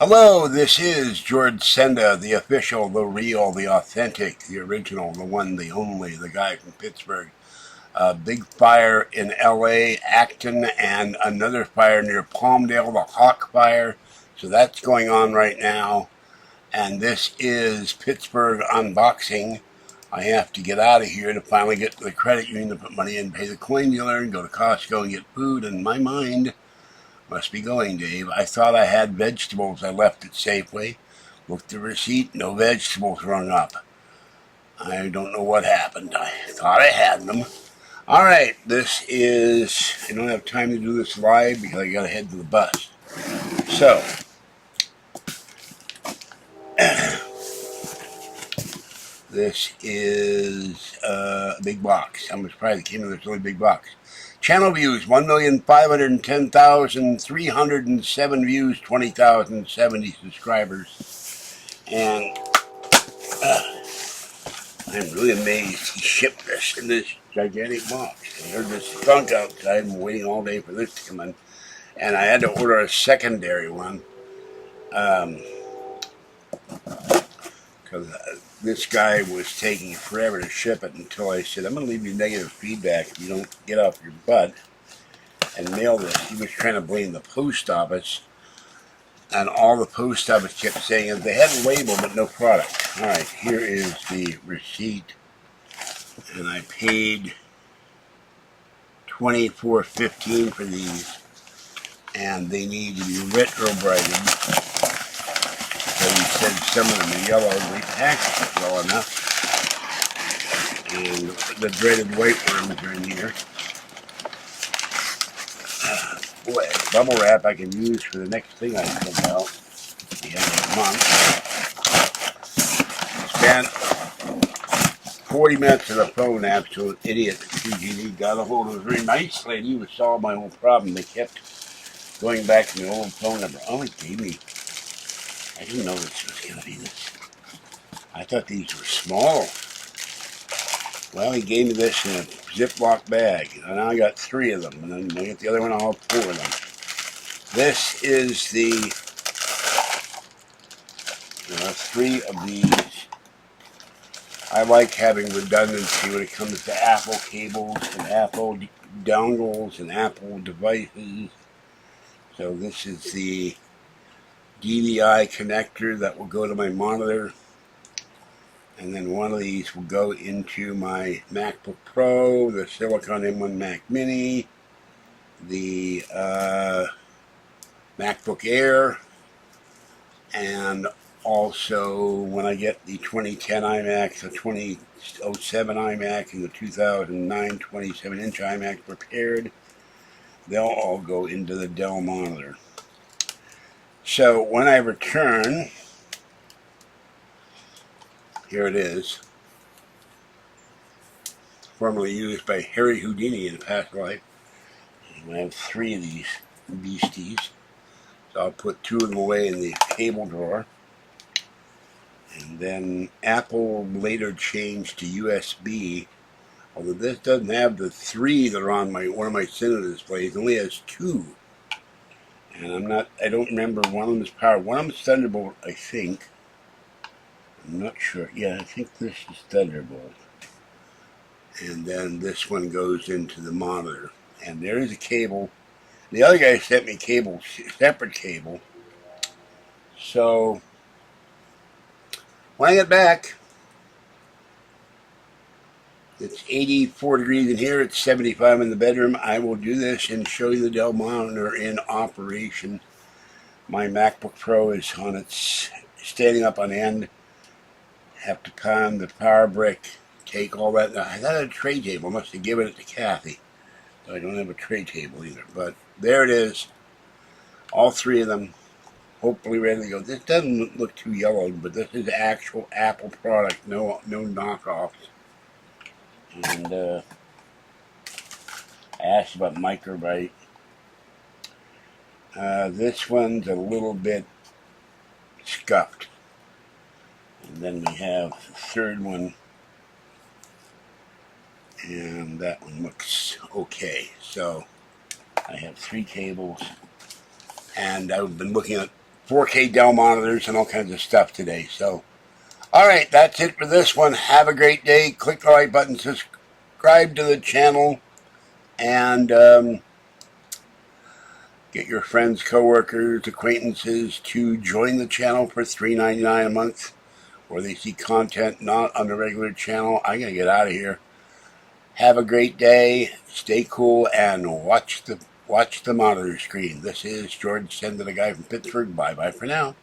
Hello, this is George Senda, the official, the real, the authentic, the original, the one, the only, the guy from Pittsburgh. Big fire in LA, Acton, and another fire near Palmdale, the Hawk Fire. So that's going on right now. And this is Pittsburgh Unboxing. I have to get out of here to finally get to the credit union to put money in, pay the coin dealer, and go to Costco and get food. And my mind must be going, Dave. I thought I had vegetables. I left at Safeway. Looked at the receipt, no vegetables rung up. I don't know what happened. I thought I had them. All right, this is, I don't have time to do this live because I got to head to the bus. So, this is a big box. I'm surprised it came in this really big box. Channel views, 1,510,307 views, 20,070 subscribers. And I'm really amazed he shipped this in this gigantic box. I heard this skunk outside. I'm waiting all day for this to come in. And I had to order a secondary one. Because this guy was taking forever to ship it until I said, I'm going to leave you negative feedback if you don't get off your butt and mail this. He was trying to blame the post office, and all the post office kept saying is they had a label but no product. All right, here is the receipt, and I paid $24.15 for these, and they need to be retro-brighted. So he said some of them are yellow. We packaged it well enough. And the dreaded white worms are in here. Boy, bubble wrap I can use for the next thing I think about at the end of the month. Spent 40 minutes on the phone, absolute idiot at PG&E. Got a hold of a very nice lady who solved my whole problem. They kept going back to my old phone number. Oh, it gave me... I didn't know this was going to be this. I thought these were small. Well, he gave me this in a Ziploc bag. And now I got 3 of them. And then I get the other one, I'll have 4 of them. This is the 3 of these. I like having redundancy when it comes to Apple cables and Apple dongles and Apple devices. So this is the DVI connector that will go to my monitor, and then one of these will go into my MacBook Pro, the Silicon M1 Mac Mini, the MacBook Air, and also when I get the 2010 iMac, the 2007 iMac, and the 2009 27-inch iMac prepared, they'll all go into the DELL monitor. So when I return, here it is, formerly used by Harry Houdini in a past life. I have 3 of these beasties, so I'll put 2 of them away in the cable drawer. And then Apple later changed to USB, although this doesn't have the 3 that are on one of my Senda displays. It only has 2. And I don't remember, one of them is power. One of them is Thunderbolt, I think. I'm not sure. Yeah, I think this is Thunderbolt. And then this one goes into the monitor. And there is a cable. The other guy sent me cable, separate cable. So, when I get back, it's 84 degrees in here, it's 75 in the bedroom. I will do this and show you the DELL monitor in operation. My MacBook Pro is on its standing up on end. Have to pound the power brick, take all that. Now, I had a tray table, must have given it to Kathy. So I don't have a tray table either. But there it is. All 3 of them, hopefully ready to go. This doesn't look too yellow, but this is actual Apple product, no knockoffs. And I asked about microbyte. This one's a little bit scuffed. And then we have the 3rd one. And that one looks okay. So I have 3 cables. And I've been looking at 4K DELL monitors and all kinds of stuff today. So, all right, that's it for this one. Have a great day. Click the like button, subscribe to the channel, and get your friends, coworkers, acquaintances to join the channel for $3.99 a month, where they see content not on the regular channel. I'm going to get out of here. Have a great day. Stay cool and watch the monitor screen. This is George Senda, the guy from Pittsburgh. Bye-bye for now.